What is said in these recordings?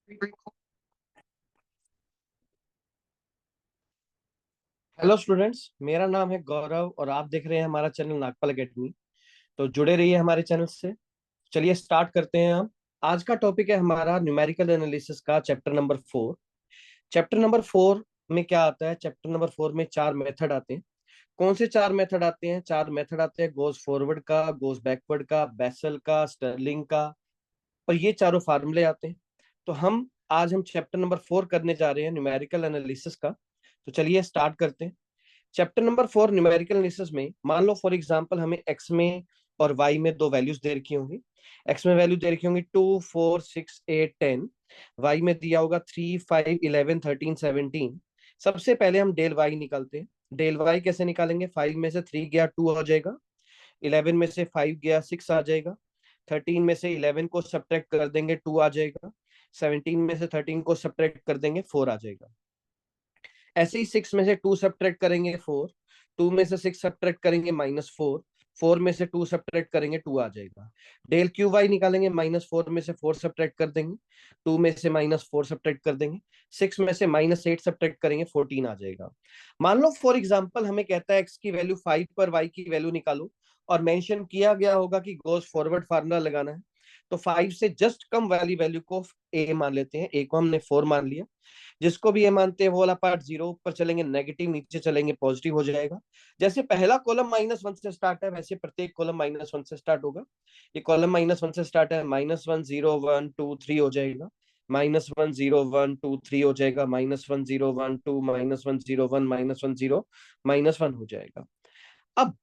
Hello students, मेरा नाम है गौरव और आप देख रहे हैं हमारा चैनल नागपाल एकेडमी। तो जुड़े रहिए हमारे चैनल से। चलिए स्टार्ट करते हैं हम। आज का टॉपिक है हमारा न्यूमेरिकल एनालिसिस का चैप्टर नंबर 4। चैप्टर नंबर 4 में क्या आता है? चैप्टर नंबर 4 में चार मेथड आते हैं। कौन से चार मेथड आते हैं? चार मेथड आते हैं, गोज फॉरवर्ड का, गोज बैकवर्ड का, बेसल का, स्टर्लिंग का, और ये चारों फार्मूले आते हैं। तो आज हम चैप्टर नंबर 4 करने जा रहे हैं न्यूमेरिकल एनालिसिस का। तो चलिए स्टार्ट करते हैं। चैप्टर नंबर 4 न्यूमेरिकल एनालिसिस में मान लो फॉर एग्जांपल हमें एक्स में और वाई में दो वैल्यूज दे रखी होंगी। एक्स में वैल्यू दे रखी होंगी 2 4 6 8 10। वाई में दिया होगा 3 5 11 13 17। सबसे पहले हम डेल वाई निकालते हैं। डेल वाई कैसे निकालेंगे? 5 में से 3 गया 2 आ जाएगा, 11 में से 5 गया 6 आ जाएगा, 13 में से 11 को सब्ट्रैक्ट कर देंगे 2 आ जाएगा, 17 में से 13 को सब्ट्रैक्ट कर देंगे 4 आ जाएगा। ऐसे ही 6 में से 2 सब्ट्रैक्ट करेंगे 4, 2 में से 6 सब्ट्रैक्ट करेंगे -4, 4 में से 2 सब्ट्रैक्ट करेंगे 2 आ जाएगा। डेल क्यू वाई निकालेंगे, -4 में से 4 सब्ट्रैक्ट कर देंगे, 2 में से -4 सब्ट्रैक्ट कर देंगे, 6 में से -8 सब्ट्रैक्ट करेंगे 14 आ जाएगा। मान लो फॉर एग्जांपल हमें कहता है एक्स की वैल्यू 5 पर वाई की वैल्यू निकालो, और मेंशन किया गया होगा कि गोस फॉरवर्ड फार्मूला लगाना है। तो 5 से जस्ट कम वाली वैल्यू को ए मान लेते हैं। ए को हमने 4 मान लिया। जिसको भी ये मानते हैं वो वाला पार्ट जीरो, ऊपर चलेंगे नेगेटिव, नीचे चलेंगे पॉजिटिव हो जाएगा। जैसे पहला कॉलम -1 से स्टार्ट है, वैसे प्रत्येक कॉलम -1 से स्टार्ट होगा। ये कॉलम -1 से स्टार्ट है, -1 0 1 2 3 हो जाएगा, -1 0 1 2 3 हो जाएगा, -1 0 1 2 -1 0 1 -1 0 -1 हो जाएगा। अब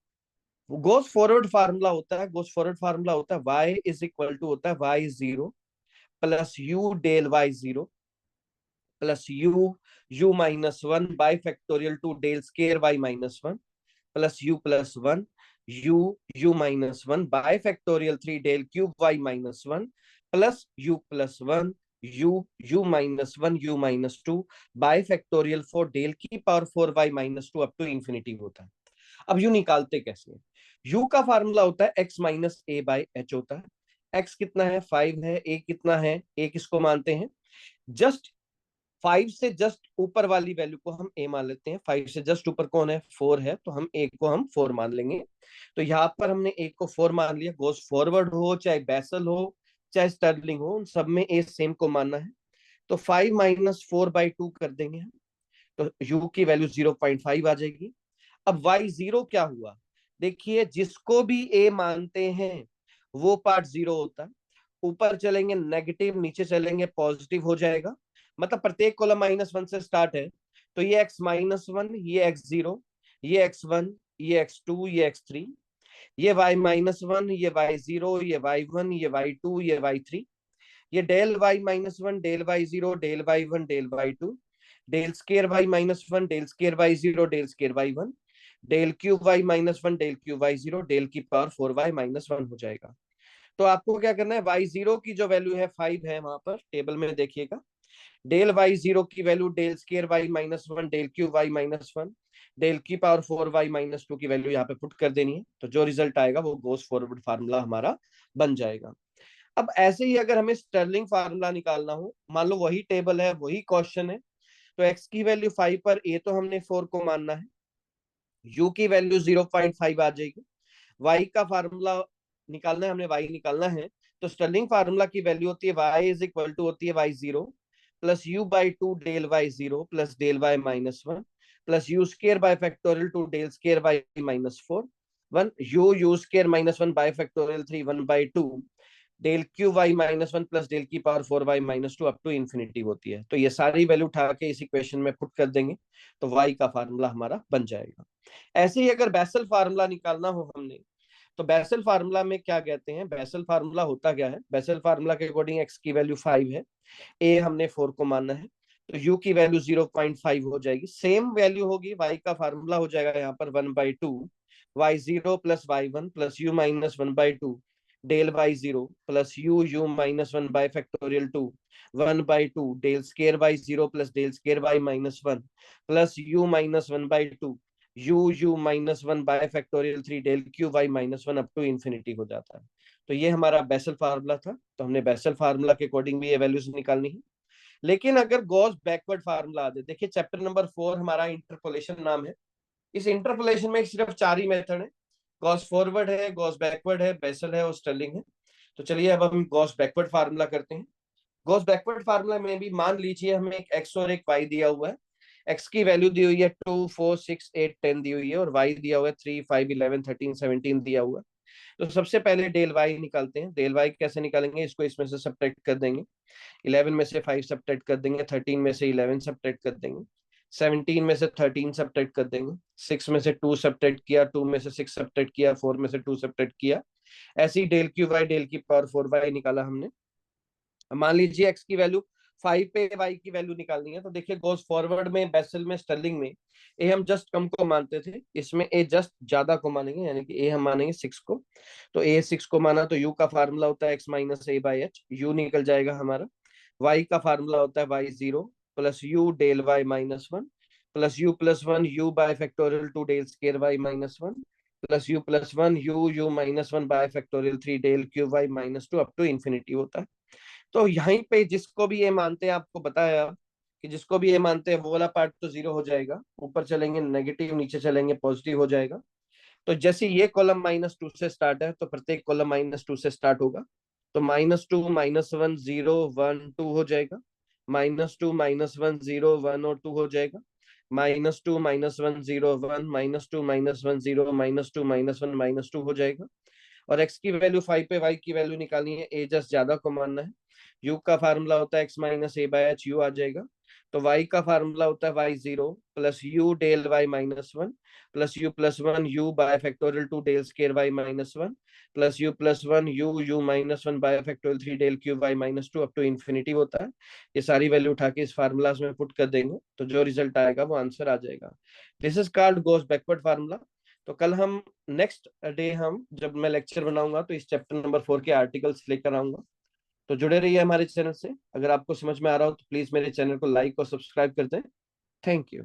गोस फॉरवर्ड फार्मूला होता है, गोस फॉरवर्ड फार्मूला होता है y इज इक्वल टू होता है y0 plus u del y0 plus u -1 by factorial two del square y -1 plus u+1 u -1 by factorial 3 del cube y-1 plus u+1 u -1 u-2 by factorial 4 del की power 4 y-2 up to infinity होता है। अब you निकालते कैसे? You का formula होता है x minus A by H होता है। x कितना है? 5 है। a कितना है? a किसको मानते हैं? जस्ट 5 से जस्ट ऊपर वाली वैल्यू को हम ए मान लेते हैं। 5 से जस्ट ऊपर कौन है? 4 है, तो हम ए को हम 4 मान लेंगे। तो यहाँ पर हमने ए को 4 मान लिया। गोस फॉरवर्ड हो चाहे बैसल हो चाहे स्टर्लिंग हो, उन सब में ए सेम को मानना है। तो 5 -4/2 कर देंगे हम। तो यू की वैल्यू 0.5 आ जाएगी। अब y0 क्या हुआ? देखिए, जिसको भी ए मानते हैं वो पार्ट जीरो होता है। ऊपर चलेंगे नेगेटिव, नीचे चलेंगे पॉजिटिव हो जाएगा। मतलब प्रत्येक कॉलम -1 से स्टार्ट है। तो ये x-1, ये x0, ये x1, ये x2, ये x3, ये y-1, ये y0, ये y1, ये y2, ये y3। ये del y-1, del y0, del y1, del y2, del square y-1, del square y0, del square y1, del cube y-1, del cube y0, del की power 4y-1 हो जाएगा। तो आपको क्या करना है? y0 की जो वैल्यू है 5 है, वहां पर टेबल में देखिएगा। डेल y0 की value del square y-1, del cube y-1, del की पावर 4y-2 की वैल्यू यहाँ पे पुट कर देनी है। तो जो रिजल्ट आएगा वो गोस फॉरवर्ड फार्मूला हमारा बन जाएगा। अब ऐसे ही अगर हमें स्टर्लिंग फार्मूला निकालना हो, मान लो वही टेबल है, वही क्वेश्चन है। तो x की वैल्यू 5 पर a तो हमने 4 को मानना है, u की वैल्यू 0.5 आ जाएगी। y का फार्मूला निकालना है, हमने y निकालना है। तो स्टर्लिंग फार्मूला की वैल्यू होती है y इज इक्वल टू होती है y0 plus u/2 del y0 plus del y-1 plus u square by factorial two del square y-4 1 u square -1 by factorial 3 1/2 del cube y-1 plus del की power 4y-2 up to infinity होती है। तो ये सारी value उठा के इस equation में पुट कर देंगे तो y का फार्मूला हमारा बन जाएगा। ऐसे ही अगर बेसल फार्मूला निकालना हो हमने, तो बेसल फार्मूला में क्या कहते हैं? बेसल फार्मूला होता क्या है? बेसल फार्मूला के अकॉर्डिंग एक्स की वैल्यू 5 है, ए हमने 4 को मानना है। तो यू की वैल्यू 0.5 हो जाएगी। सेम वैल्यू होगी, वाई का फार्मूला हो जाएगा यहाँ पर 1/2 y0 plus y1 plus u -1/2 del y0 plus u-1 by factorial 2 1/2 del square y0 plus del square y-1 plus u-1/2 u-1 by factorial 3 del cube y-1 up to infinity हो जाता है। तो ये हमारा बेसल फार्मूला था। तो हमने basal formula के अकॉर्डिंग भी ये वैल्यूज निकालनी है। लेकिन अगर गॉस बैकवर्ड फार्मूला आ जाए, देखिए चैप्टर नंबर 4 हमारा इंटरपोलेशन नाम है। इस इंटरपोलेशन में सिर्फ 4 ही मेथड है, गॉस फॉरवर्ड है, गॉस बैकवर्ड है, बेसल है और स्टर्लिंग है। तो चलिए अब हम गॉस बैकवर्ड फार्मूला करते हैं। गॉस बैकवर्ड फार्मूला में भी मान लीजिए हमें एक एक्स और एक वाई दिया हुआ है। एक्स की वैल्यू दी हुई है 2, 4, 6, 8, 10 दी हुई है, और वाई दिया हुआ है 3, 5, 11, 13, 17 दिया हुआ है। तो सबसे पहले डेल वाई निकालते हैं। डेल वाई कैसे निकालेंगे, इसको इसमें से सब्ट्रैक्ट कर देंगे। 11 में से 5 सब्ट्रैक्ट कर देंगे, 13 में से 11 सब्ट्रैक्ट कर देंगे, 17 में से 13 सब्ट्रैक्ट कर देंगे, 6 में से 2 सब्ट्रैक्ट किया, 2 में से 6 सब्ट्रैक्ट किया, 4 में से 2 सब्ट्रैक्ट किया। ऐसे ही डेल क्यू वाई डेल की पावर 4 वाई निकाला हमने। मान लीजिए एक्स की वैल्यू 5 पे वाई की वैल्यू निकालनी है, तो देखिए गोस फॉरवर्ड में, बेसल में, स्टर्लिंग में ए हम जस्ट कम को मानते थे, इसमें ए जस्ट ज्यादा को मानेंगे, यानी कि ए हम मानेंगे 6 को। तो ए 6 को माना तो यू का फार्मूला होता है x minus A by H, U निकल जाएगा हमारा। वाई का फार्मूला होता है Y 0 plus you del Y minus 1 plus you plus 1 you by factorial 2 del square Y minus 1 plus you plus 1 you you minus 1 by factorial 3 del cube Y minus 2 up to infinity होता है। तो यहीं पे जिसको भी ये मानते हैं, आपको बताया कि जिसको भी ये मानते हैं वो वाला पार्ट तो जीरो हो जाएगा, ऊपर चलेंगे नेगेटिव, नीचे चलेंगे पॉजिटिव हो जाएगा। तो जैसे ये कॉलम -2 से स्टार्ट है, तो प्रत्येक कॉलम -2 से स्टार्ट होगा। तो -2 -1 0 1 2 हो जाएगा, -2 -1 0 1 और 2 हो जाएगा, -2 -1 0 1 -2 -1 0 -2 -1 -2 हो जाएगा। और एक्स की वैल्यू 5 पे वाई की वैल्यू निकालनी है, ए जस्ट ज्यादा को मानना है। यू का फार्मूला होता है x minus a by h, u आ जाएगा। तो वाई का फार्मूला होता है Y 0 plus you del Y minus 1 plus you plus 1 you by factorial 2 del square Y minus 1 plus you plus 1 you you minus 1 by factorial 3 del cube y minus 2 up to infinity होता है। ये सारी value उठा के इस formulas में put कर देंगे, तो जो रिजल्ट आएगा वो आंसर आ जाएगा। This is called goes backward formula. तो कल हम नेक्स्ट डे हम जब मैं लेक्चर बनाऊंगा तो इस चैप्टर नंबर 4 के आर्टिकल्स लेकर आऊंगा। तो जुड़े रहिए हमारे चैनल से। अगर आपको समझ में आ रहा हो तो प्लीज मेरे चैनल को लाइक और सब्सक्राइब कर दें। Thank you.